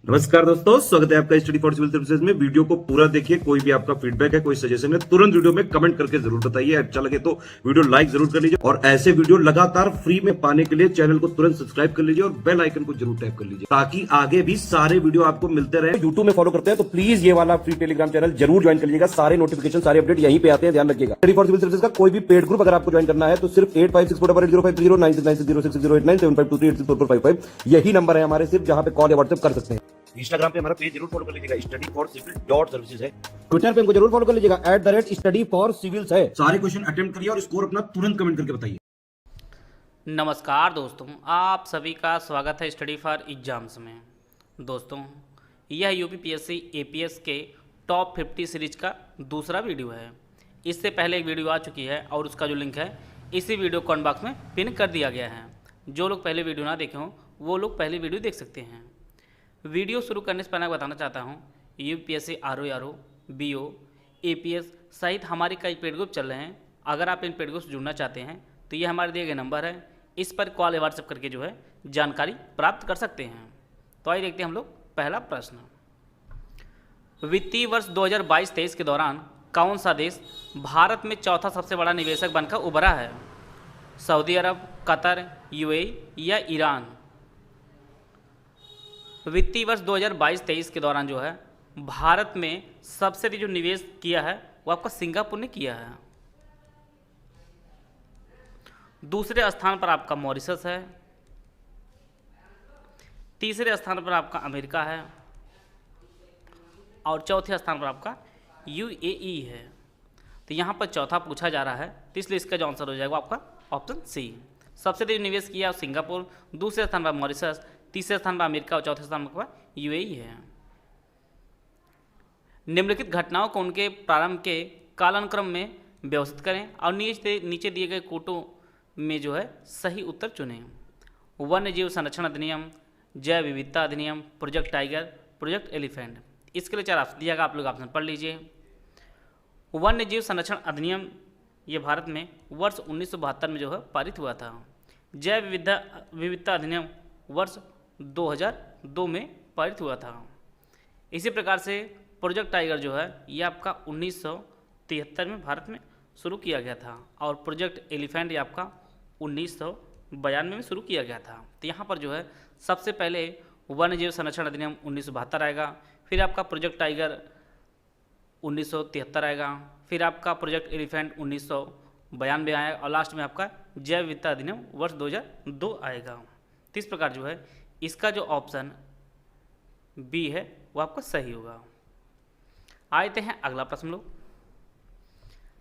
नमस्कार दोस्तों, स्वागत है आपका स्टडी फॉर सिविल सर्विसेज में। वीडियो को पूरा देखिए। कोई भी आपका फीडबैक है, कोई सजेशन है, तुरंत वीडियो में कमेंट करके जरूर बताइए। अच्छा लगे तो वीडियो लाइक जरूर कर लीजिए और ऐसे वीडियो लगातार फ्री में पाने के लिए चैनल को तुरंत सब्सक्राइब कर लीजिए और बेल आइकन को जरूर टैप कर लीजिए ताकि आगे भी सारे वीडियो आपको मिलते रहे। यूट्यूब में फॉलो करते हैं तो प्लीज ये वाला फ्री टेलीग्राम चैनल जरूर ज्वाइन कर लीजिएगा। सारे नोटिफिकेशन, सारे अपडेट यहीं पे आते हैं, ध्यान रखिएगा। स्टडी फॉर सिविल सर्विसेज का कोई भी पेड ग्रुप अगर आपको ज्वाइन करना है तो सिर्फ 856480560606097523864455 यही नंबर है हमारे, सिर्फ जहां पे कॉल या व्हाट्सएप कर सकते हैं। इंस्टाग्राम पे हमारा पेज जरूर फॉलो कर लीजिएगा, study for civil dot services है। ट्विटर पे हमको जरूर फॉलो कर लीजिएगा, @स्टडी फॉर सिविल्स है। सारे क्वेश्चन अटेम्प्ट करिए और स्कोर अपना तुरंत कमेंट करके बताइए। नमस्कार दोस्तों, आप सभी का स्वागत है स्टडी फॉर एग्जाम्स में। दोस्तों, यह यूपीपीएससी एपीएस के टॉप 50 सीरीज का दूसरा वीडियो है। इससे पहले एक वीडियो आ चुकी है और उसका जो लिंक है इसी वीडियो कमेंट बॉक्स में पिन कर दिया गया है। जो लोग पहले वीडियो ना देखे हों वो लोग पहले वीडियो देख सकते हैं। वीडियो शुरू करने से पहले बताना चाहता हूँ, यूपीएससी आरओ, बीओ, एपीएस सहित हमारे कई पेड ग्रुप चल रहे हैं। अगर आप इन पेड ग्रुप से जुड़ना चाहते हैं तो ये हमारे दिए गए नंबर है, इस पर कॉल या व्हाट्सएप करके जो है जानकारी प्राप्त कर सकते हैं। तो आइए देखते हैं हम लोग पहला प्रश्न। वित्तीय वर्ष 2022-23 के दौरान कौन सा देश भारत में चौथा सबसे बड़ा निवेशक बनकर उभरा है? सऊदी अरब, कतर, यूएई या ईरान? वित्तीय वर्ष 2022-23 के दौरान जो है भारत में सबसे अधिक जो निवेश किया है वो आपका सिंगापुर ने किया है। दूसरे स्थान पर आपका मॉरिशस है। तीसरे स्थान पर आपका अमेरिका है और चौथे स्थान पर आपका यूएई है। तो यहाँ पर चौथा पूछा जा रहा है तो इसलिए इसका जो आंसर हो जाएगा आपका ऑप्शन सी। सबसे अधिक निवेश किया सिंगापुर, दूसरे स्थान पर मॉरिशस, तीसरे स्थान पर अमेरिका और चौथे स्थान पर यूएई है। निम्नलिखित घटनाओं को उनके प्रारंभ के कालानुक्रम में व्यवस्थित करें और नीचे दिए गए कोटों में जो है सही उत्तर चुनें। वन्य जीव संरक्षण अधिनियम, जैव विविधता अधिनियम, प्रोजेक्ट टाइगर, प्रोजेक्ट एलिफेंट। इसके लिए 4 ऑप्शन दिया गया, आप लोग ऑप्शन पढ़ लीजिए। वन्य जीव संरक्षण अधिनियम ये भारत में वर्ष 1972 में जो है पारित हुआ था। जैव विविधता अधिनियम वर्ष 2002 में पारित हुआ था। इसी प्रकार से प्रोजेक्ट टाइगर जो है ये आपका 1973 में भारत में शुरू किया गया था और प्रोजेक्ट एलिफेंट ये आपका 1992 में शुरू किया गया था। तो यहाँ पर जो है सबसे पहले वन्य जीव संरक्षण अधिनियम 1972 आएगा, फिर आपका प्रोजेक्ट टाइगर 1973 आएगा, फिर आपका प्रोजेक्ट एलिफेंट 1992 आएगा और लास्ट में आपका जैव विविधता अधिनियम वर्ष 2002 आएगा। तो इस प्रकार जो है इसका जो ऑप्शन बी है वो आपका सही होगा। आते हैं अगला प्रश्न लोग।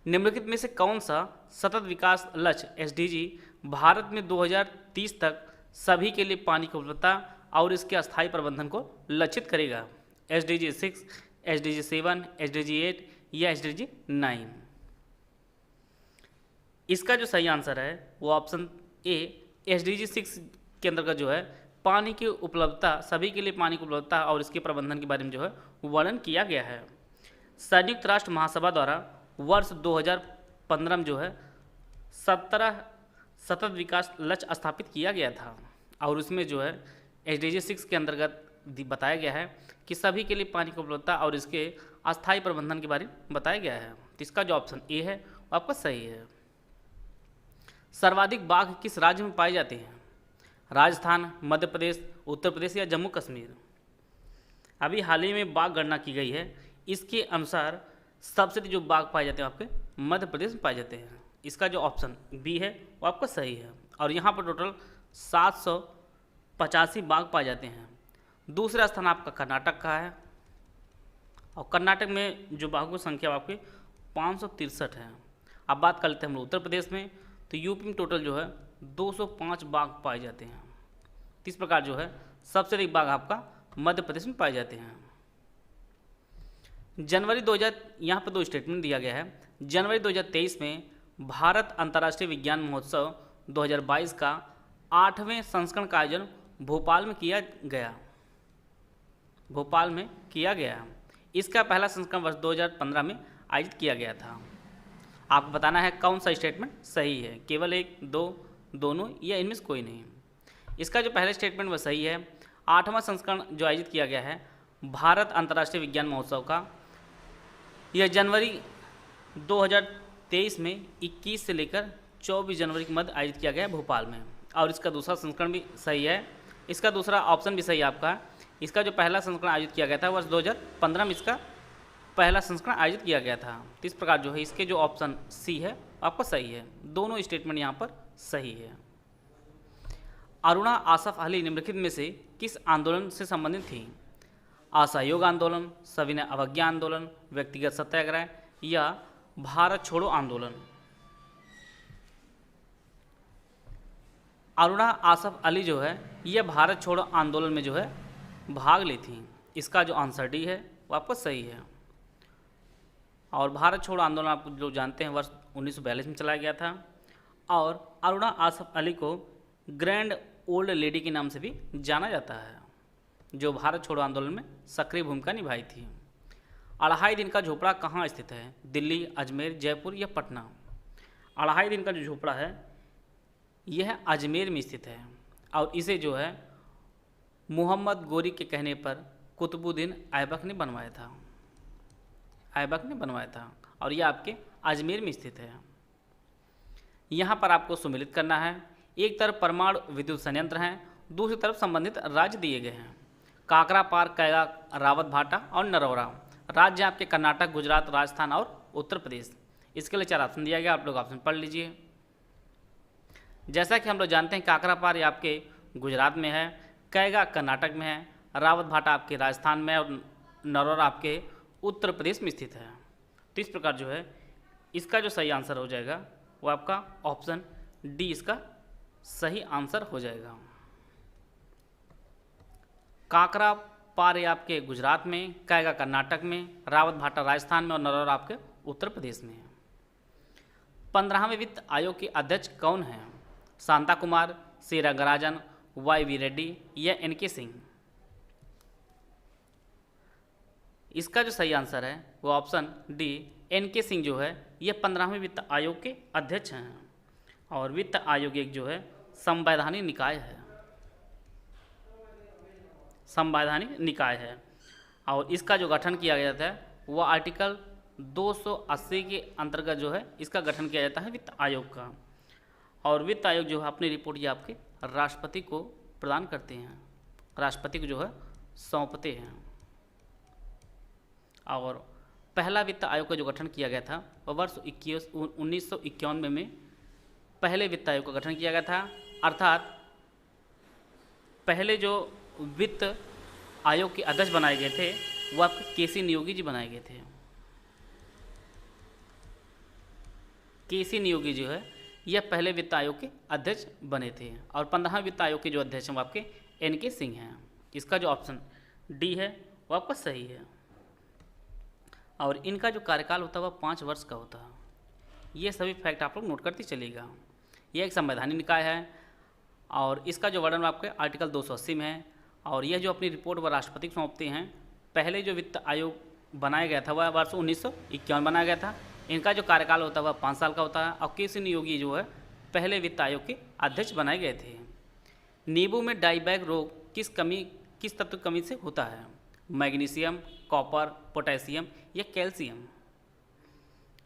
निम्नलिखित में से कौन सा सतत विकास लक्ष्य एसडीजी भारत में 2030 तक सभी के लिए पानी की उपलब्धता और इसके अस्थायी प्रबंधन को लक्षित करेगा? एसडीजी 6, एसडीजी 7, एसडीजी 8 या एसडीजी 9? इसका जो सही आंसर है वो ऑप्शन ए एसडीजी 6 के अंतर्गत जो है पानी की उपलब्धता, सभी के लिए पानी की उपलब्धता और इसके प्रबंधन के बारे में जो है वर्णन किया गया है। संयुक्त राष्ट्र महासभा द्वारा वर्ष 2015 में जो है 17 सतत विकास लक्ष्य स्थापित किया गया था और उसमें जो है एसडीजी 6 के अंतर्गत बताया गया है कि सभी के लिए पानी की उपलब्धता और इसके अस्थायी प्रबंधन के बारे में बताया गया है। तो इसका जो ऑप्शन ए है वो आपका सही है। सर्वाधिक बाघ किस राज्य में पाए जाते हैं? राजस्थान, मध्य प्रदेश, उत्तर प्रदेश या जम्मू कश्मीर? अभी हाल ही में बाघ गणना की गई है, इसके अनुसार सबसे अधिक जो बाघ पाए जाते हैं आपके मध्य प्रदेश में पाए जाते हैं। इसका जो ऑप्शन बी है वो आपका सही है और यहाँ पर टोटल 785 बाघ पाए जाते हैं। दूसरा स्थान आपका कर्नाटक का है और कर्नाटक में जो बाघों की संख्या आपके 563 है। अब बात कर लेते हैं हम लोग उत्तर प्रदेश में, तो यूपी में टोटल जो है 205 बाघ पाए जाते हैं। इस प्रकार जो है सबसे अधिक बाघ आपका मध्य प्रदेश में पाए जाते हैं। जनवरी 2000 यहाँ पर 2 स्टेटमेंट दिया गया है। जनवरी 2023 में भारत अंतर्राष्ट्रीय विज्ञान महोत्सव 2022 का 8वें संस्करण का आयोजन भोपाल में किया गया। इसका पहला संस्करण वर्ष 2015 में आयोजित किया गया था। आपको बताना है कौन सा स्टेटमेंट सही है, केवल 1, 2, दोनों या इनमें से कोई नहीं। इसका जो पहला स्टेटमेंट वह सही है 8वां संस्करण जो आयोजित किया गया है भारत अंतर्राष्ट्रीय विज्ञान महोत्सव का, यह जनवरी 2023 में 21 से लेकर 24 जनवरी के मध्य आयोजित किया गया है भोपाल में। और इसका दूसरा संस्करण भी सही है, इसका दूसरा ऑप्शन भी सही है आपका। इसका जो पहला संस्करण आयोजित किया गया था वर्ष 2015 में इसका पहला संस्करण आयोजित किया गया था। तो इस प्रकार जो है इसके जो ऑप्शन सी है आपका सही है, दोनों स्टेटमेंट यहाँ पर सही है। अरुणा आसफ अली निम्नलिखित में से किस आंदोलन से संबंधित थी? असहयोग आंदोलन, सविनय अवज्ञा आंदोलन, व्यक्तिगत सत्याग्रह या भारत छोड़ो आंदोलन? अरुणा आसफ अली जो है यह भारत छोड़ो आंदोलन में जो है भाग ली थी। इसका जो आंसर डी है वो आपका सही है। और भारत छोड़ो आंदोलन आप लोग जानते हैं वर्ष 1942 में चलाया गया था। और अरुणा आसफ अली को ग्रैंड ओल्ड लेडी के नाम से भी जाना जाता है, जो भारत छोड़ो आंदोलन में सक्रिय भूमिका निभाई थी। 2.5 दिन का झोपड़ा कहाँ स्थित है? दिल्ली, अजमेर, जयपुर या पटना? 2.5 दिन का जो झोपड़ा है यह अजमेर में स्थित है और इसे जो है मोहम्मद गोरी के कहने पर कुतुबुद्दीन ऐबक ने बनवाया था और यह आपके अजमेर में स्थित है। यहाँ पर आपको सुमेलित करना है। एक तरफ परमाणु विद्युत संयंत्र हैं, दूसरी तरफ संबंधित राज्य दिए गए हैं। काकरा पार, कैगा, रावत भाटा और नरौरा राज्य आपके कर्नाटक, गुजरात, राजस्थान और उत्तर प्रदेश। इसके लिए 4 ऑप्शन दिया गया, आप लोग ऑप्शन पढ़ लीजिए। जैसा कि हम लोग जानते हैं काकरा पार ये आपके गुजरात में है, कैगा कर्नाटक में है, रावत भाटा आपके राजस्थान में है और नरौरा आपके उत्तर प्रदेश में स्थित है। तो इस प्रकार जो है इसका जो सही आंसर हो जाएगा वो आपका ऑप्शन डी इसका सही आंसर हो जाएगा। काकरा पार ये आपके गुजरात में, कैगा कर्नाटक में, रावत भाटा राजस्थान में और नरौरा आपके उत्तर प्रदेश में है। 15वें वित्त आयोग के अध्यक्ष कौन हैं? शांता कुमार, सी रंगराजन, YV रेड्डी या NK सिंह? इसका जो सही आंसर है वो ऑप्शन डी NK सिंह जो है ये 15वें वित्त आयोग के अध्यक्ष हैं। और वित्त आयोग एक जो है संवैधानिक निकाय है और इसका जो गठन किया गया था वह आर्टिकल 280 के अंतर्गत जो है इसका गठन किया जाता है वित्त आयोग का। और वित्त आयोग जो है अपनी रिपोर्ट ये आपके राष्ट्रपति को प्रदान करते हैं, राष्ट्रपति को जो है सौंपते हैं। और पहला वित्त आयोग का जो गठन किया गया था वह वर्ष 1991 में पहले वित्त आयोग का गठन किया गया था। अर्थात पहले जो वित्त आयोग के अध्यक्ष बनाए गए थे वो आपके KC नियोगी जी बनाए गए थे। KC नियोगी जो है यह पहले वित्त आयोग के अध्यक्ष बने थे। और 15वें वित्त आयोग के जो अध्यक्ष हैं वो आपके NK सिंह हैं। इसका जो ऑप्शन डी है वो आपका सही है। और इनका जो कार्यकाल होता है वह 5 वर्ष का होता है। ये सभी फैक्ट आप लोग नोट करते चलिएगा। यह एक संवैधानिक निकाय है और इसका जो वर्णन आपके आर्टिकल 280 में है। और यह जो अपनी रिपोर्ट वह राष्ट्रपति को सौंपते हैं। पहले जो वित्त आयोग बनाया गया था वह वर्ष 1951 बनाया गया था। इनका जो कार्यकाल होता है वह 5 साल का होता है। और KC नियोगी जो है पहले वित्त आयोग के अध्यक्ष बनाए गए थे। नींबू में डाईबैक रोग किस तत्व की कमी से होता है? मैग्नीशियम, कॉपर, पोटेशियम या कैल्शियम?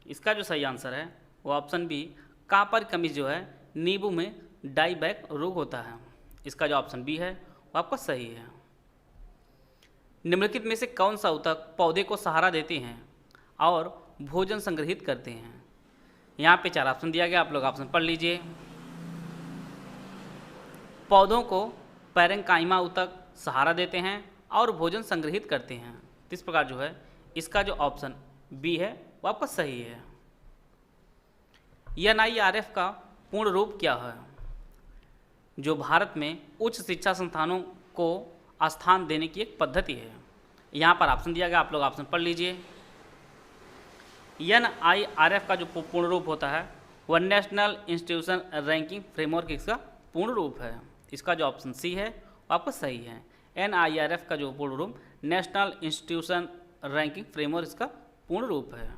इसका जो सही आंसर है वो ऑप्शन बी कॉपर की कमी जो है नींबू में डाईबैक रोग होता है। इसका जो ऑप्शन बी है वो आपका सही है। निम्नलिखित में से कौन सा ऊतक पौधे को सहारा देते हैं और भोजन संग्रहित करते हैं? यहाँ पे 4 ऑप्शन दिया गया, आप लोग ऑप्शन पढ़ लीजिए। पौधों को पैरेंकाइमा ऊतक सहारा देते हैं और भोजन संग्रहित करते हैं। इस प्रकार जो है इसका जो ऑप्शन बी है वो आपका सही है। NIRF का पूर्ण रूप क्या है? जो भारत में उच्च शिक्षा संस्थानों को स्थान देने की एक पद्धति है। यहाँ पर ऑप्शन दिया गया, आप लोग ऑप्शन पढ़ लीजिए। NIRF का जो पूर्ण रूप होता है वह नेशनल इंस्टीट्यूशन रैंकिंग फ्रेमवर्क इसका पूर्ण रूप है। इसका जो ऑप्शन सी है वो आपका सही है। NIRF का जो पूर्ण रूप नेशनल इंस्टीट्यूशन रैंकिंग फ्रेमवर्क इसका पूर्ण रूप है।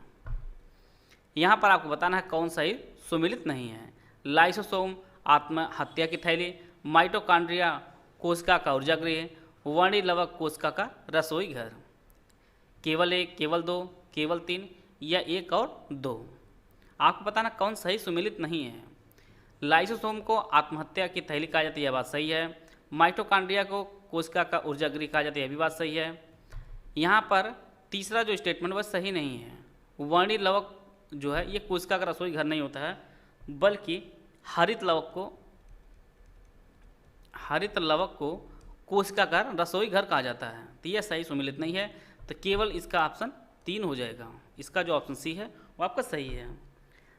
यहाँ पर आपको बताना है कौन सा ही सुमिलित नहीं है। लाइसोसोम आत्महत्या की थैली, माइटोकॉन्ड्रिया कोशिका का ऊर्जा गृह, वर्णी लवक कोशिका का रसोई घर? केवल 1, केवल 2, केवल 3 या 1 और 2? आपको बताना कौन सही सुमेलित नहीं है। लाइसोसोम को आत्महत्या की थैली कहा जाता है, यह बात सही है। माइटोकॉन्ड्रिया को कोशिका का ऊर्जा गृह कहा जाता है, यह भी बात सही है। यहाँ पर तीसरा जो स्टेटमेंट वह सही नहीं है। वर्णी लवक जो है ये कोशिका का रसोई घर नहीं होता है, बल्कि हरित लवक को कोशिका का रसोई घर कहा जाता है। तो यह सही सुमेलित नहीं है, तो केवल इसका ऑप्शन 3 हो जाएगा। इसका जो ऑप्शन सी है वो आपका सही है।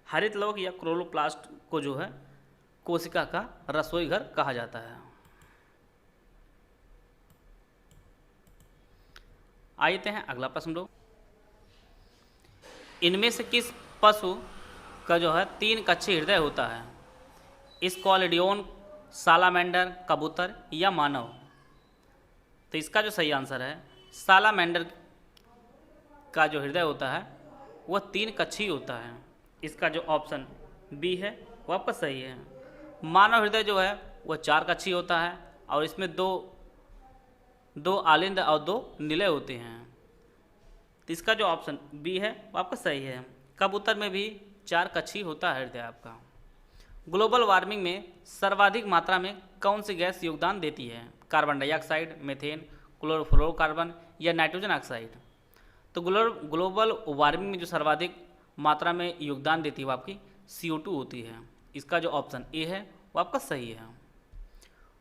हरित लवक या क्लोरोप्लास्ट को जो है कोशिका का रसोई घर कहा जाता है। आते हैं अगला प्रश्न लोग। इनमें से किस पशु का जो है 3 कक्षीय हृदय होता है? स्क्वालिडियोन, सालामेंडर, कबूतर या मानव? तो इसका जो सही आंसर है, सालामेंडर का जो हृदय होता है वह 3 कक्षीय होता है। इसका जो ऑप्शन बी है वो आपका सही है। मानव हृदय जो है वह 4 कक्षीय होता है और इसमें दो आलिंद और 2 निलय होते हैं। तो इसका जो ऑप्शन बी है वो आपका सही है। कबूतर में भी 4 कक्षीय होता है हृदय आपका। ग्लोबल वार्मिंग में सर्वाधिक मात्रा में कौन सी गैस योगदान देती है? कार्बन डाइऑक्साइड, मीथेन, क्लोरोफ्लोरोकार्बन या नाइट्रोजन ऑक्साइड? तो ग्लोबल वार्मिंग में जो सर्वाधिक मात्रा में योगदान देती है वो आपकी CO2 होती है। इसका जो ऑप्शन ए है वो आपका सही है।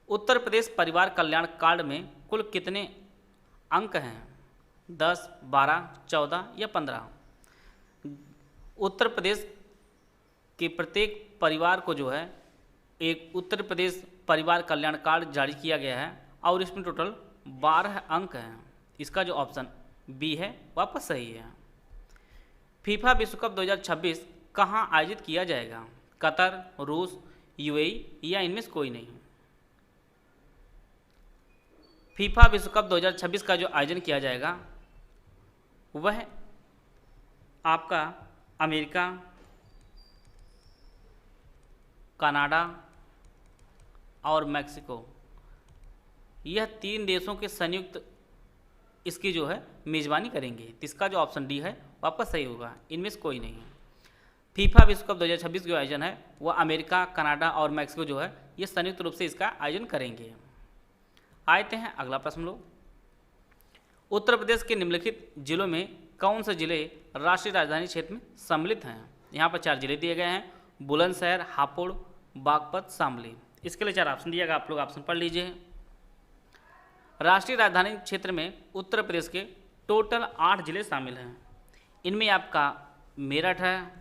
उत्तर प्रदेश परिवार कल्याण कार्ड में कुल कितने अंक हैं? 10, 12, 14 या 15? उत्तर प्रदेश के प्रत्येक परिवार को जो है एक उत्तर प्रदेश परिवार कल्याण कार्ड जारी किया गया है और इसमें टोटल 12 अंक हैं। इसका जो ऑप्शन बी है वो आपका सही है। फीफा विश्व कप 2026 कहाँ आयोजित किया जाएगा? कतर, रूस, UAE या इनमें से कोई नहीं? फीफा विश्व कप 2026 का जो आयोजन किया जाएगा वह आपका अमेरिका, कनाडा और मैक्सिको, यह 3 देशों के संयुक्त इसकी जो है मेज़बानी करेंगे। तो इसका जो ऑप्शन डी है वो आपका सही होगा, इनमें से कोई नहीं। फीफा विश्व कप 2026 जो आयोजन है वह अमेरिका, कनाडा और मैक्सिको जो है ये संयुक्त रूप से इसका आयोजन करेंगे। आते हैं अगला प्रश्न लोग। उत्तर प्रदेश के निम्नलिखित जिलों में कौन से जिले राष्ट्रीय राजधानी क्षेत्र में सम्मिलित हैं? यहाँ पर 4 जिले दिए गए हैं, बुलंदशहर, हापुड़, बागपत, शामली। इसके लिए 4 ऑप्शन दिएगा, आप लोग ऑप्शन पढ़ लीजिए। राष्ट्रीय राजधानी क्षेत्र में उत्तर प्रदेश के टोटल 8 जिले शामिल हैं। इनमें आपका मेरठ है,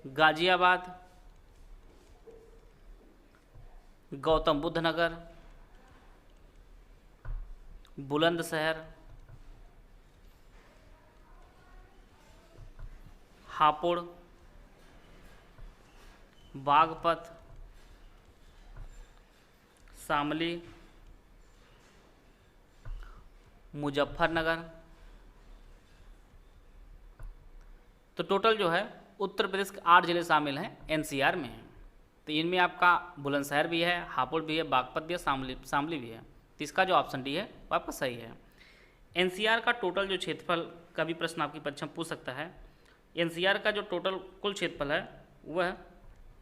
गाजियाबाद, गौतम बुद्ध नगर, बुलंदशहर, हापुड़, बागपत, शामली, मुजफ्फरनगर। तो टोटल जो है उत्तर प्रदेश के 8 जिले शामिल हैं, NCR में हैं। तो इनमें आपका बुलंदशहर भी है, हापुड़ भी है, बागपत भी है, शामली भी है। तो इसका जो ऑप्शन डी है वो आपका सही है। NCR का टोटल जो क्षेत्रफल का भी प्रश्न आपकी परीक्षा में पूछ सकता है। NCR का जो टोटल कुल क्षेत्रफल है वह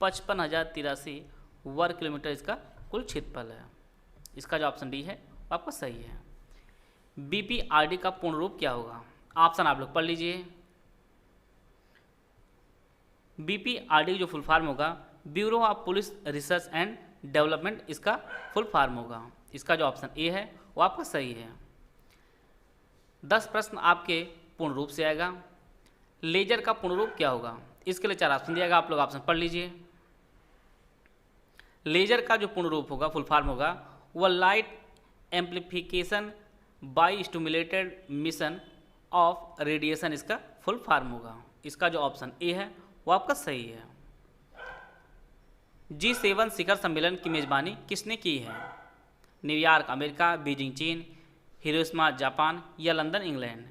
55,083 वर्ग किलोमीटर इसका कुल क्षेत्रफल है। इसका जो ऑप्शन डी है वो आपका सही है। BPRD का पूर्ण रूप क्या होगा? ऑप्शन आप लोग पढ़ लीजिए। BPRD जो फुल फॉर्म होगा bureau of police research and development, इसका फुल फॉर्म होगा। इसका जो ऑप्शन ए है वो आपका सही है। 10 प्रश्न आपके पूर्ण रूप से आएगा। लेजर का पूर्ण रूप क्या होगा? इसके लिए 4 ऑप्शन दिएगा, आप लोग ऑप्शन पढ़ लीजिए। लेजर का जो पूर्ण रूप होगा, फुल फॉर्म होगा, वह light amplification by stimulated mission of radiation, इसका फुल फॉर्म होगा। इसका जो ऑप्शन ए है वो आपका सही है। G7 शिखर सम्मेलन की मेज़बानी किसने की है? न्यूयॉर्क अमेरिका, बीजिंग चीन, हिरोशिमा जापान या लंदन इंग्लैंड?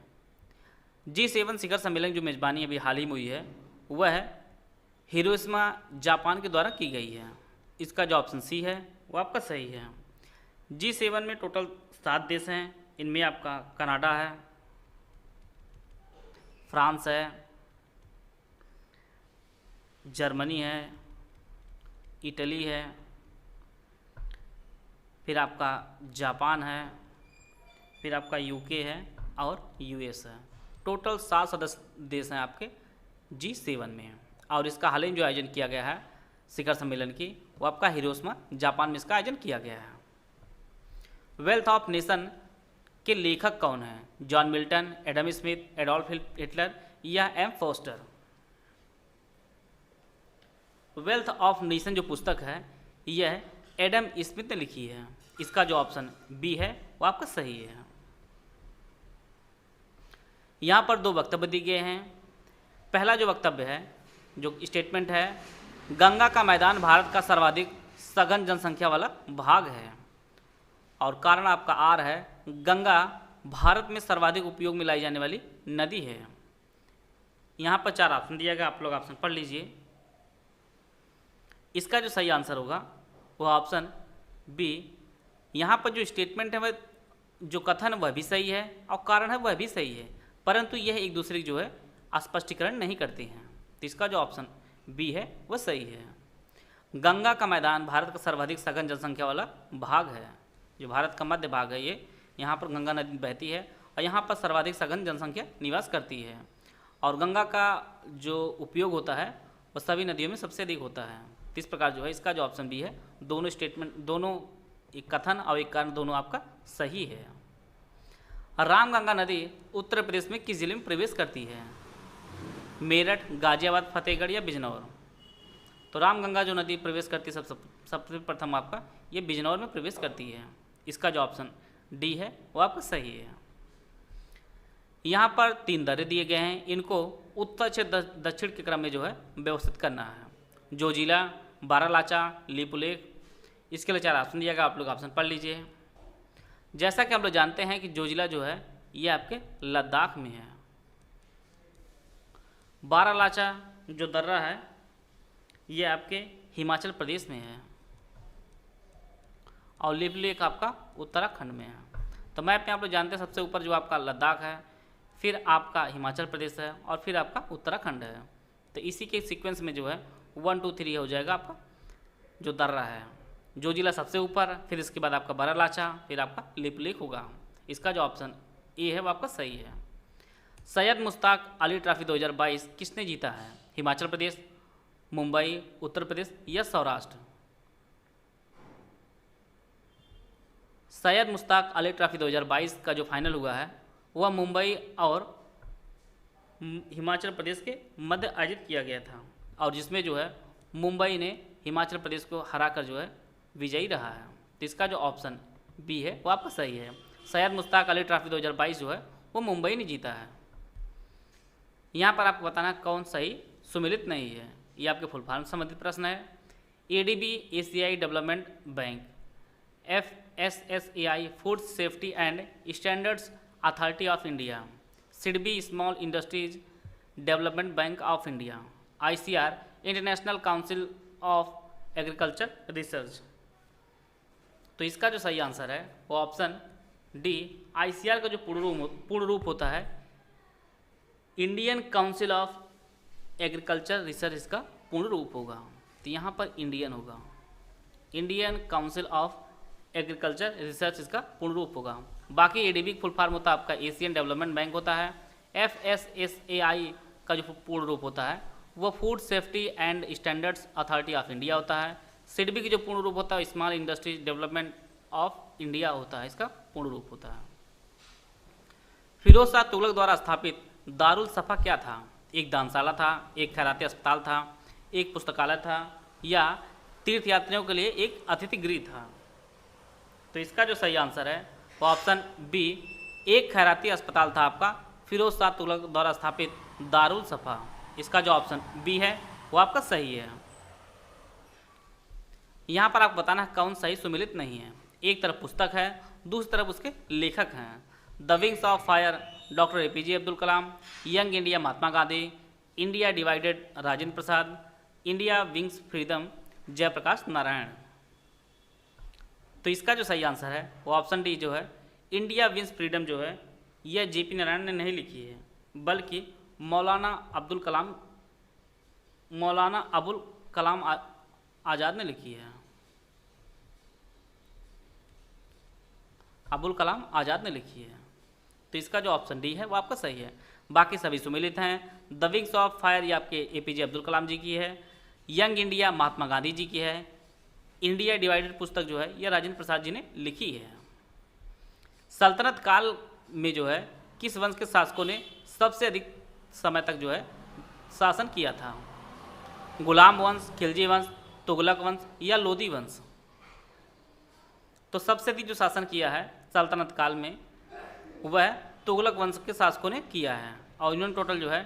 G7 शिखर सम्मेलन जो मेज़बानी अभी हाल ही में हुई है वह हिरोशिमा जापान के द्वारा की गई है। इसका जो ऑप्शन सी है वो आपका सही है। G7 में टोटल 7 देश हैं। इनमें आपका कनाडा है, फ्रांस है, जर्मनी है, इटली है, फिर आपका जापान है, फिर आपका यूके है और यूएस है। टोटल 7 सदस्य देश हैं आपके G7 में। और इसका हाल ही में जो आयोजन किया गया है शिखर सम्मेलन की, वो आपका हिरोशिमा जापान में इसका आयोजन किया गया है। वेल्थ ऑफ नेशन के लेखक कौन हैं? John Milton, Adam Smith, Adolf Hitler या M Forster? Wealth of nation जो पुस्तक है यह एडम स्मिथ ने लिखी है। इसका जो ऑप्शन बी है वो आपका सही है। यहाँ पर 2 वक्तव्य दिए गए हैं। पहला जो वक्तव्य है, जो स्टेटमेंट है, गंगा का मैदान भारत का सर्वाधिक सघन जनसंख्या वाला भाग है। और कारण आपका आर है, गंगा भारत में सर्वाधिक उपयोग में लाई जाने वाली नदी है। यहाँ पर 4 ऑप्शन दिया गया, आप लोग ऑप्शन पढ़ लीजिए। इसका जो सही आंसर होगा वो ऑप्शन बी। यहाँ पर जो स्टेटमेंट है वह, जो कथन वह भी सही है और कारण है वह भी सही है, परंतु यह एक दूसरे की जो है स्पष्टीकरण नहीं करती हैं। तो इसका जो ऑप्शन बी है वह सही है। गंगा का मैदान भारत का सर्वाधिक सघन जनसंख्या वाला भाग है। जो भारत का मध्य भाग है ये, यहाँ पर गंगा नदी बहती है और यहाँ पर सर्वाधिक सघन जनसंख्या निवास करती है। और गंगा का जो उपयोग होता है वह सभी नदियों में सबसे अधिक होता है। तो इस प्रकार जो है इसका जो ऑप्शन बी है, दोनों स्टेटमेंट, दोनों एक कथन और एक कारण दोनों आपका सही है। रामगंगा नदी उत्तर प्रदेश में किस जिले में प्रवेश करती है? मेरठ, गाजियाबाद, फतेहगढ़ या बिजनौर? तो रामगंगा जो नदी प्रवेश करती है सबसे प्रथम आपका ये बिजनौर में प्रवेश करती है। इसका जो ऑप्शन डी है वो आपका सही है। यहाँ पर 3 दर्रे दिए गए हैं, इनको उत्तर से दक्षिण के क्रम में जो है व्यवस्थित करना है। जोजिला, बारालाचा, लिपुलेख। इसके लिए 4 ऑप्शन दिया गया, आप लोग ऑप्शन पढ़ लीजिए। जैसा कि हम लोग जानते हैं कि जोजिला जो है ये आपके लद्दाख में है। बारालाचा जो दर्रा है ये आपके हिमाचल प्रदेश में है और लिपुलेख आपका उत्तराखंड में है। तो मैप में आप लोग जानते हैं सबसे ऊपर जो आपका लद्दाख है, फिर आपका हिमाचल प्रदेश है और फिर आपका उत्तराखंड है। तो इसी के सीक्वेंस में जो है 1 2 3 हो जाएगा आपका जो दर्रा है। जोजिला सबसे ऊपर, फिर इसके बाद आपका बारालाचा, फिर आपका लिपुलेख होगा। इसका जो ऑप्शन ए है वो आपका सही है। सैयद मुश्ताक अली ट्रॉफी 2022 किसने जीता है? हिमाचल प्रदेश, मुंबई, उत्तर प्रदेश या सौराष्ट्र? सैयद मुश्ताक अली ट्रॉफी 2022 का जो फाइनल हुआ है वह मुंबई और हिमाचल प्रदेश के मध्य आयोजित किया गया था और जिसमें जो है मुंबई ने हिमाचल प्रदेश को हराकर जो है विजयी रहा है। तो इसका जो ऑप्शन बी है वो आपका सही है। सैयद मुश्ताक अली ट्रॉफी 2022 जो है वो मुंबई ने जीता है। यहाँ पर आपको बताना कौन सही सुमिलित नहीं है, ये आपके फुल फॉर्म संबंधित प्रश्न है। एडीबी एशियाई development bank, FSSAI food safety and standards authority of India, SIDBI small industries development bank of India, ICR international council of agriculture research. तो इसका जो सही आंसर है वो ऑप्शन डी, ICR का जो पूर्ण रूप होता है Indian council of agriculture research, इसका पूर्ण रूप होगा। तो यहाँ पर इंडियन होगा, Indian council of agriculture research इसका पूर्ण रूप होगा। बाकी एडीबी फुल फॉर्म होता है आपका एशियन डेवलपमेंट बैंक होता है। FSSAI का जो पूर्ण रूप होता है वो food safety and standards authority of India होता है। सिडबी की जो पूर्ण रूप होता है small industries development of India होता है, इसका पूर्ण रूप होता है। फिरोज शाह तुगलक द्वारा स्थापित दारुल सफा क्या था? एक दानशाला था, एक खैराती अस्पताल था, एक पुस्तकालय था या तीर्थयात्रियों के लिए एक अतिथि गृह था? तो इसका जो सही आंसर है वो ऑप्शन बी, एक खैराती अस्पताल था आपका फिरोज शाह तुगलक द्वारा स्थापित दारुल सफा। इसका जो ऑप्शन बी है वो आपका सही है। यहाँ पर आपको बताना कौन सही सुमिलित नहीं है। एक तरफ पुस्तक है, दूसरी तरफ उसके लेखक हैं। The wings of fire doctor APJ Abdul Kalam, young India Mahatma Gandhi, India divided Rajendra Prasad, India wings freedom Jayaprakash Narayan. तो इसका जो सही आंसर है वो ऑप्शन डी जो है इंडिया विंस फ्रीडम जो है यह जेपी नारायण ने नहीं लिखी है, बल्कि मौलाना अबुल कलाम आज़ाद ने लिखी है। अबुल कलाम आज़ाद ने लिखी है। तो इसका जो ऑप्शन डी है वो आपका सही है। बाकी सभी सुमेलित हैं। द विंग्स ऑफ फायर ये आपके एपीजे अब्दुल कलाम जी की है। यंग इंडिया महात्मा गांधी जी की है। इंडिया डिवाइडेड पुस्तक जो है यह राजेंद्र प्रसाद जी ने लिखी है। सल्तनत काल में जो है किस वंश के शासकों ने सबसे अधिक समय तक जो है शासन किया था? गुलाम वंश, खिलजी वंश, तुगलक वंश या लोदी वंश? तो सबसे अधिक जो शासन किया है सल्तनत काल में वह तुगलक वंश के शासकों ने किया है और इन्होंने टोटल जो है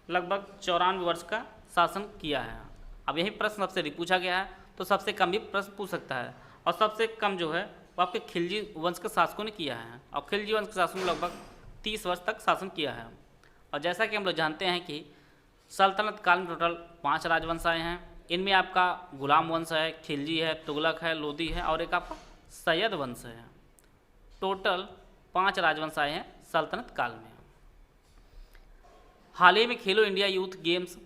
लगभग 94 वर्ष का शासन किया है। अब यही प्रश्न सबसे अधिक पूछा गया है, तो सबसे कम भी प्रश्न पूछ सकता है, और सबसे कम जो है वो आपके खिलजी वंश के शासकों ने किया है, और खिलजी वंश के शासकों ने लगभग 30 वर्ष तक शासन किया है। और जैसा कि हम लोग जानते हैं कि सल्तनत काल में टोटल 5 राजवंश आए हैं। इनमें आपका गुलाम वंश है, खिलजी है, तुगलक है, लोदी है और एक आपका सैयद वंश है। टोटल 5 राजवंश आए हैं सल्तनत काल में। हाल ही में खेलो इंडिया यूथ गेम्स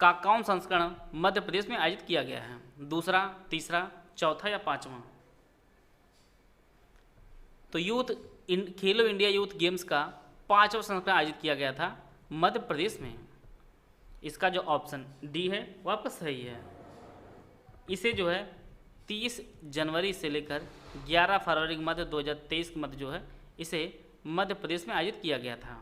का कौन संस्करण मध्य प्रदेश में आयोजित किया गया है? दूसरा, तीसरा, चौथा या पांचवा? तो खेलो इंडिया यूथ गेम्स का 5वां संस्करण आयोजित किया गया था मध्य प्रदेश में। इसका जो ऑप्शन डी है वो आपका सही है। इसे जो है 30 जनवरी से लेकर 11 फरवरी के मध्य 2023 के मध्य जो है इसे मध्य प्रदेश में आयोजित किया गया था।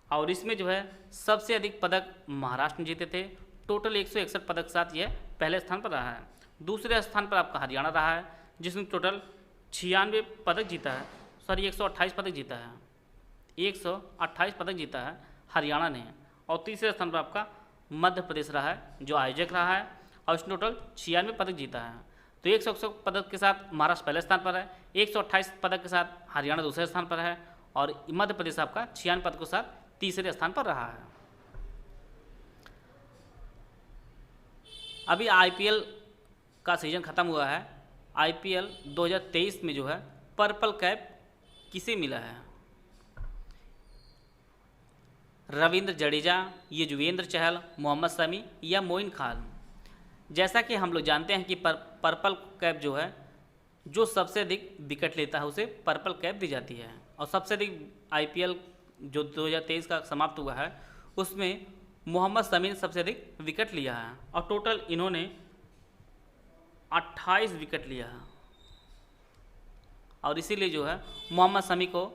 और इसमें जो है सबसे अधिक पदक महाराष्ट्र ने जीते थे। टोटल 161 पदक के साथ यह पहले स्थान पर रहा है। दूसरे स्थान पर आपका हरियाणा रहा है, जिसमें टोटल 96 पदक जीता है। 128 पदक जीता है। 128 पदक जीता है हरियाणा ने। और तीसरे स्थान पर आपका मध्य प्रदेश रहा है, जो आयोजक रहा है, और इसने टोटल 96 पदक जीता है। तो 161 पदक के साथ महाराष्ट्र पहले स्थान पर है, 128 पदक के साथ हरियाणा दूसरे स्थान पर है, और मध्य प्रदेश आपका 96 पदकों के साथ तीसरे स्थान पर रहा है। अभी आईपीएल का सीजन खत्म हुआ है। आईपीएल 2023 में जो है पर्पल कैप किसे मिला है? रविंद्र जडेजा, युजवेंद्र चहल, मोहम्मद शमी या मोइन खान? जैसा कि हम लोग जानते हैं कि पर्पल कैप जो है जो सबसे अधिक विकेट लेता है उसे पर्पल कैप दी जाती है। और सबसे अधिक आईपीएल जो 2023 का समाप्त हुआ है उसमें मोहम्मद शमी ने सबसे अधिक विकेट लिया है, और टोटल इन्होंने 28 विकेट लिया है। और इसीलिए जो है मोहम्मद शमी को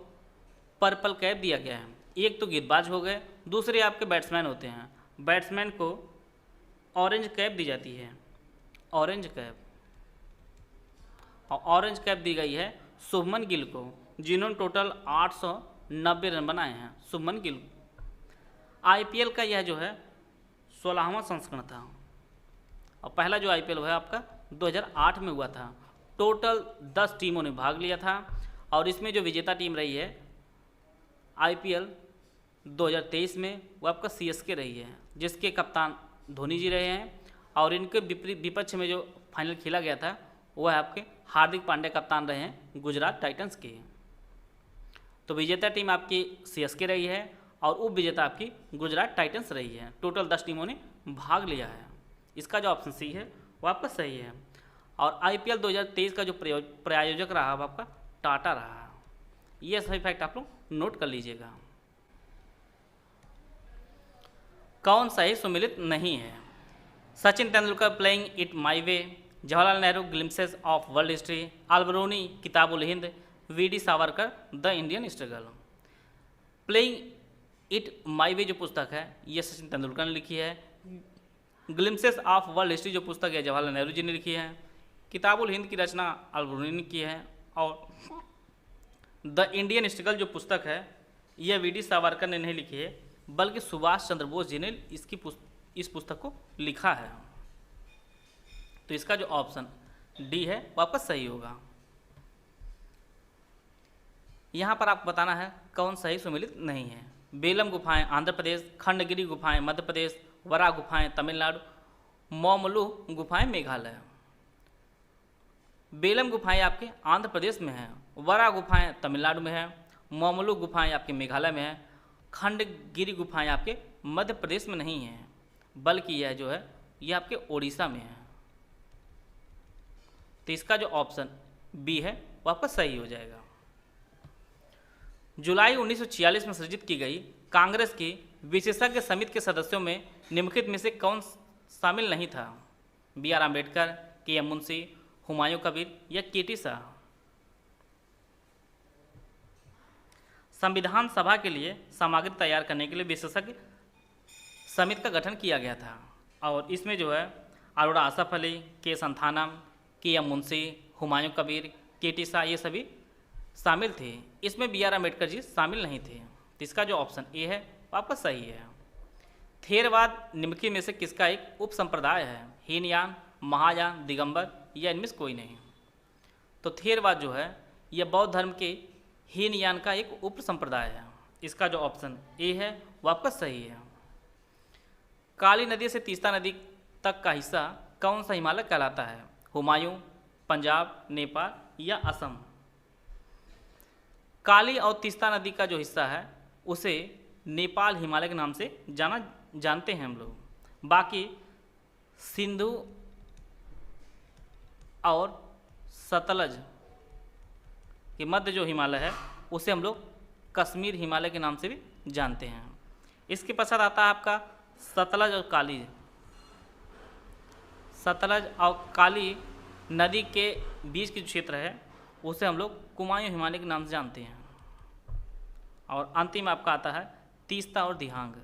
पर्पल कैप दिया गया है। एक तो गेंदबाज हो गए, दूसरे आपके बैट्समैन होते हैं। बैट्समैन को ऑरेंज कैप दी जाती है, ऑरेंज कैप। और ऑरेंज कैप दी गई है शुभमन गिल को, जिन्होंने टोटल 890 रन बनाए हैं। शुभमन गिल। आईपीएल का यह जो है 16वां संस्करण था, और पहला जो आईपीएल हुआ आपका 2008 में हुआ था। टोटल 10 टीमों ने भाग लिया था, और इसमें जो विजेता टीम रही है आईपीएल 2023 में वो आपका सीएसके रही है, जिसके कप्तान धोनी जी रहे हैं। और इनके विपक्ष में जो फाइनल खेला गया था वह आपके हार्दिक पांड्या कप्तान रहे हैं गुजरात टाइटंस के। तो विजेता टीम आपकी सीएसके रही है और उप विजेता आपकी गुजरात टाइटंस रही है। टोटल 10 टीमों ने भाग लिया है। इसका जो ऑप्शन सी है वो आपका सही है। और आईपीएल 2023 का जो प्रायोजक रहा वो आपका टाटा रहा। ये सभी फैक्ट आप लोग नोट कर लीजिएगा। कौन सही सुमेलित नहीं है? Sachin Tendulkar playing it my way, Jawaharlal Nehru glimpses of world history, Alberuni Kitabul Hind, VD Savarkar the Indian struggle. Playing it my way जो पुस्तक है ये सचिन तेंदुलकर ने लिखी है। ग्लिम्सेस ऑफ वर्ल्ड हिस्ट्री जो पुस्तक है जवाहरलाल नेहरू जी ने लिखी है। किताबुल हिंद की रचना अलबरूनी ने की है। और द इंडियन स्ट्रगल जो पुस्तक है यह वीडी सावरकर ने नहीं लिखी है, बल्कि सुभाष चंद्र बोस जी ने इस पुस्तक को लिखा है। तो इसका जो ऑप्शन डी है वो आपका सही होगा। यहाँ पर आपको बताना है कौन सही सुमेलित नहीं है। बेलम गुफाएं आंध्र प्रदेश, खंडगिरी गुफाएं मध्य प्रदेश, वरा गुफाएं तमिलनाडु, मौमलू गुफाएं मेघालय। बेलम गुफाएं आपके आंध्र प्रदेश में हैं, वरा गुफाएं तमिलनाडु में हैं, मोमलू गुफाएं आपके मेघालय में हैं, खंडगिरी गुफाएं आपके मध्य प्रदेश में नहीं हैं, बल्कि यह जो है यह आपके उड़ीसा में है। तो इसका जो ऑप्शन बी है वो आपका सही हो जाएगा। जुलाई 1946 में सृजित की गई कांग्रेस की विशेषज्ञ समिति के सदस्यों में निम्नलिखित में से कौन शामिल नहीं था? बी आर अम्बेडकर, के एम मुंशी, हुमायूं कबीर या केटी शाह? संविधान सभा के लिए सामग्री तैयार करने के लिए विशेषज्ञ समिति का गठन किया गया था और इसमें जो है अरोड़ा आसफ अली, के संथानम, के एम मुंशी, हुमायूं कबीर, केटी शाह ये सभी शामिल थे। इसमें बी आर अम्बेडकर जी शामिल नहीं थे। तो इसका जो ऑप्शन ए है वो आपका सही है। थेरवाद निम्नलिखित में से किसका एक उप संप्रदाय है? हीनयान, महायान, दिगंबर या इनमें से कोई नहीं? तो थेरवाद जो है यह बौद्ध धर्म के हीनयान का एक उप संप्रदाय है। इसका जो ऑप्शन ए है वो आपका सही है। काली नदी से तीस्ता नदी तक का हिस्सा कौन सा हिमालय कहलाता है? हुमायूं, पंजाब, नेपाल या असम? काली और तीस्ता नदी का जो हिस्सा है उसे नेपाल हिमालय के नाम से जानते हैं हम लोग। बाकी सिंधु और सतलज के मध्य जो हिमालय है उसे हम लोग कश्मीर हिमालय के नाम से भी जानते हैं। इसके पश्चात आता है आपका सतलज और काली। सतलज और काली नदी के बीच की जो क्षेत्र है उसे हम लोग कुमायूं हिमालय के नाम से जानते हैं। और अंतिम आपका आता है तीस्ता और दिहांग।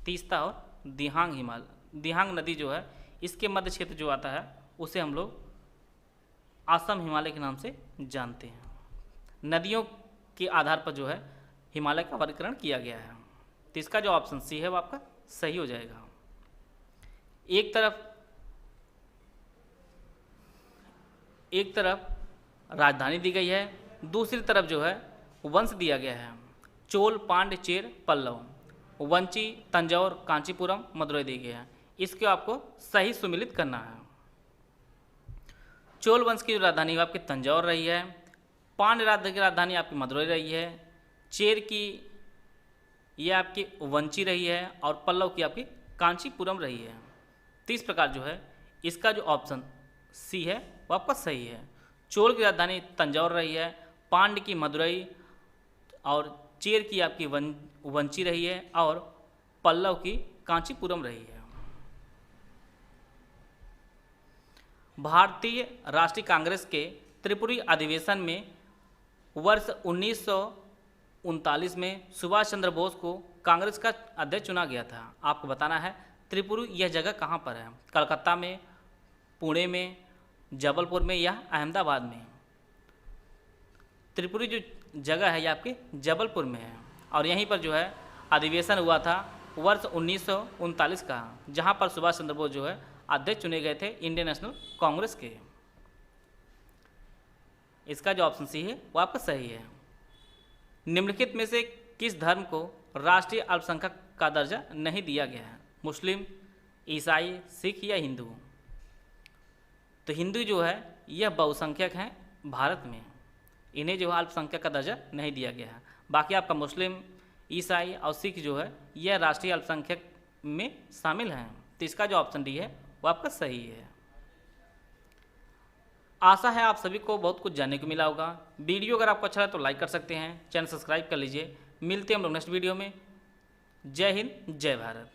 तीस्ता और दिहांग हिमालय, दिहांग नदी जो है इसके मध्य क्षेत्र जो आता है उसे हम लोग असम हिमालय के नाम से जानते हैं। नदियों के आधार पर जो है हिमालय का वर्गीकरण किया गया है। तो इसका जो ऑप्शन सी है वो आपका सही हो जाएगा। एक तरफ राजधानी दी गई है, दूसरी तरफ जो है वंश दिया गया है। चोल, पांड्य, चेर, पल्लव, वंची, तंजौर, कांचीपुरम, मदुरई दी गई है। इसको आपको सही सुमिलित करना है। चोल वंश की राजधानी आपकी तंजौर रही है, पांड्य राज्य की राजधानी आपकी मदुरई रही है, चेर की ये आपकी वंची रही है और पल्लव की आपकी कांचीपुरम रही है। तो इस प्रकार जो है इसका जो ऑप्शन सी है वो आपका सही है। चोल की राजधानी तंजौर रही है, पांड्य की मदुरई और चेर की आपकी वंची रही है और पल्लव की कांचीपुरम रही है। भारतीय राष्ट्रीय कांग्रेस के त्रिपुरी अधिवेशन में वर्ष 1939 में सुभाष चंद्र बोस को कांग्रेस का अध्यक्ष चुना गया था। आपको बताना है त्रिपुरी यह जगह कहाँ पर है? कलकत्ता में, पुणे में, जबलपुर में या अहमदाबाद में? त्रिपुरी जो जगह है ये आपके जबलपुर में है और यहीं पर जो है अधिवेशन हुआ था वर्ष 1939 का, जहां पर सुभाष चंद्र बोस जो है अध्यक्ष चुने गए थे इंडियन नेशनल कांग्रेस के। इसका जो ऑप्शन सी है वो आपका सही है। निम्नलिखित में से किस धर्म को राष्ट्रीय अल्पसंख्यक का दर्जा नहीं दिया गया है? मुस्लिम, ईसाई, सिख या हिंदू? तो हिंदू जो है यह बहुसंख्यक हैं भारत में, इन्हें जो है अल्पसंख्यक का दर्जा नहीं दिया गया है। बाकी आपका मुस्लिम, ईसाई और सिख जो है यह राष्ट्रीय अल्पसंख्यक में शामिल हैं। तो इसका जो ऑप्शन डी है वो आपका सही है। आशा है आप सभी को बहुत कुछ जानने को मिला होगा। वीडियो अगर आपको अच्छा लगा तो लाइक कर सकते हैं, चैनल सब्सक्राइब कर लीजिए। मिलते हैं हम लोग नेक्स्ट वीडियो में। जय हिंद, जय भारत।